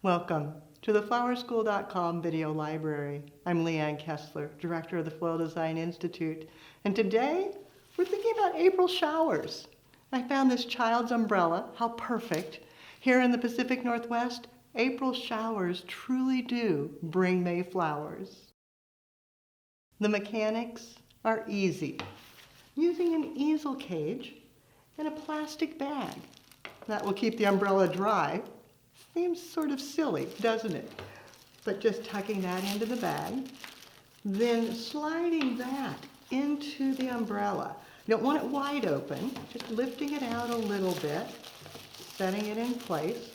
Welcome to the flowerschool.com video library. I'm Leanne Kessler, director of the Floral Design Institute, and today we're thinking about April showers. I found this child's umbrella, how perfect. Here in the Pacific Northwest, April showers truly do bring May flowers. The mechanics are easy. Using an easel cage and a plastic bag. That will keep the umbrella dry. Seems sort of silly, doesn't it? But just tucking that into the bag, then sliding that into the umbrella. You don't want it wide open, just lifting it out a little bit, setting it in place,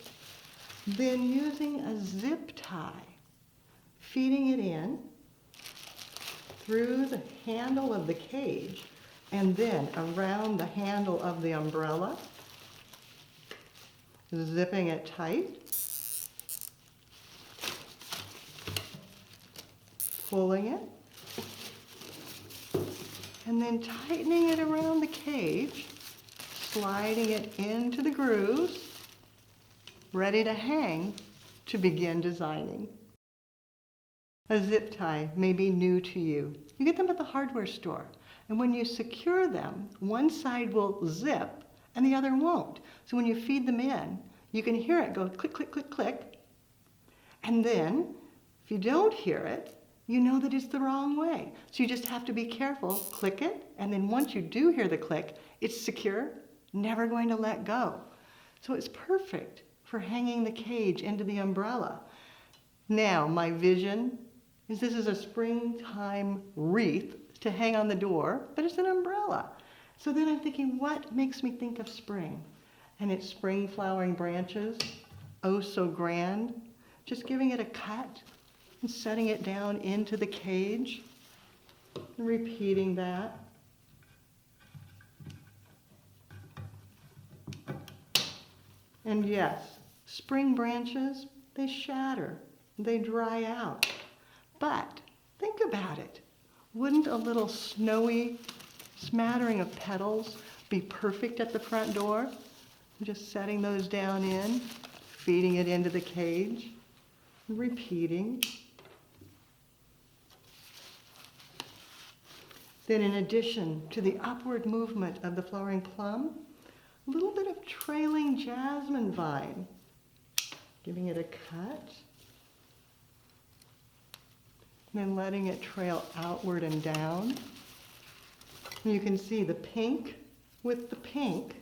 then using a zip tie, feeding it in through the handle of the cage and then around the handle of the umbrella, zipping it tight, pulling it, and then tightening it around the cage, sliding it into the grooves, ready to hang to begin designing. A zip tie may be new to you. You get them at the hardware store, and when you secure them, one side will zip and the other won't. So when you feed them in, you can hear it go click, click, click, click. And then, if you don't hear it, you know that it's the wrong way. So you just have to be careful, click it, and then once you do hear the click, it's secure, never going to let go. So it's perfect for hanging the cage into the umbrella. Now, my vision is this is a springtime wreath to hang on the door, but it's an umbrella. So then I'm thinking, what makes me think of spring? And it's spring flowering branches, oh so grand. Just giving it a cut and setting it down into the cage, and repeating that. And yes, spring branches, they shatter, they dry out. But think about it. Wouldn't a little snowy smattering of petals be perfect at the front door? Just setting those down in, feeding it into the cage, repeating. Then in addition to the upward movement of the flowering plum, a little bit of trailing jasmine vine, giving it a cut, and then letting it trail outward and down. And you can see the pink with the pink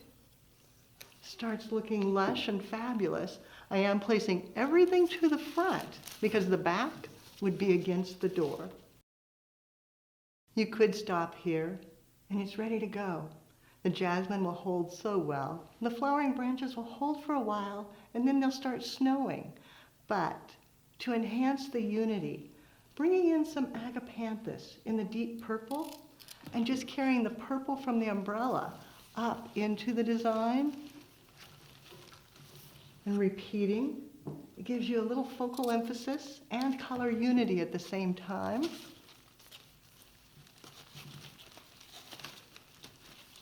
starts looking lush and fabulous. I am placing everything to the front because the back would be against the door. You could stop here and it's ready to go. The jasmine will hold so well. The flowering branches will hold for a while and then they'll start snowing. But to enhance the unity, bringing in some agapanthus in the deep purple and just carrying the purple from the umbrella up into the design and repeating. It gives you a little focal emphasis and color unity at the same time.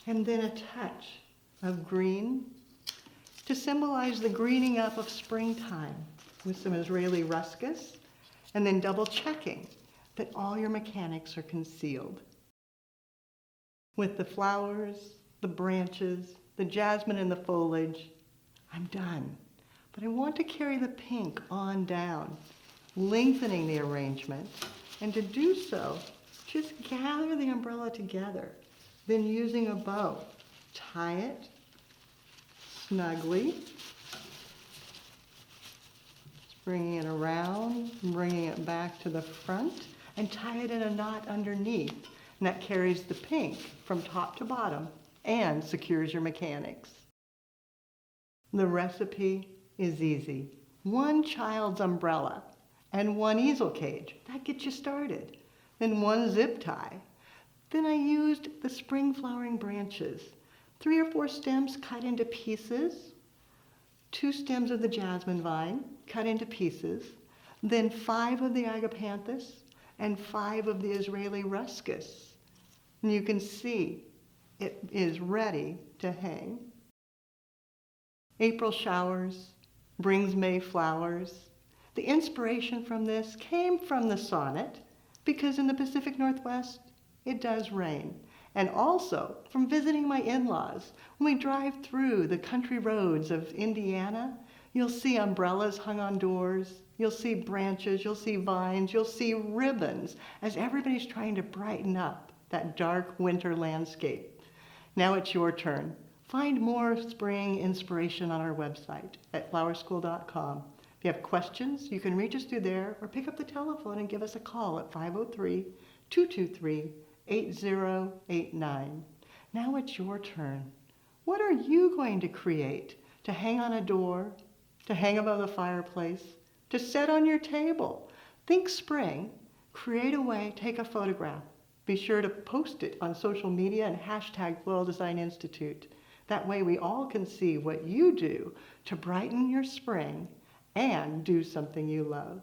And then a touch of green to symbolize the greening up of springtime with some Israeli ruscus, and then double checking that all your mechanics are concealed. With the flowers, the branches, the jasmine and the foliage, I'm done. But I want to carry the pink on down, lengthening the arrangement, and to do so, just gather the umbrella together. Then using a bow, tie it snugly, bringing it around, bringing it back to the front, and tie it in a knot underneath. And that carries the pink from top to bottom and secures your mechanics. The recipe is easy. One child's umbrella and one easel cage. That gets you started. Then one zip tie. Then I used the spring flowering branches, 3 or 4 stems cut into pieces, 2 stems of the jasmine vine cut into pieces, then 5 of the agapanthus and 5 of the Israeli ruscus. And you can see it is ready to hang. April showers brings May flowers. The inspiration from this came from the sonnet, because in the Pacific Northwest, it does rain. And also from visiting my in-laws. When we drive through the country roads of Indiana, you'll see umbrellas hung on doors, you'll see branches, you'll see vines, you'll see ribbons as everybody's trying to brighten up that dark winter landscape. Now it's your turn. Find more spring inspiration on our website at flowerschool.com. If you have questions, you can reach us through there or pick up the telephone and give us a call at 503-223-8089. Now it's your turn. What are you going to create to hang on a door, to hang above the fireplace, to set on your table? Think spring. Create a way, take a photograph. Be sure to post it on social media and hashtag Floral Design Institute. That way we all can see what you do to brighten your spring and do something you love.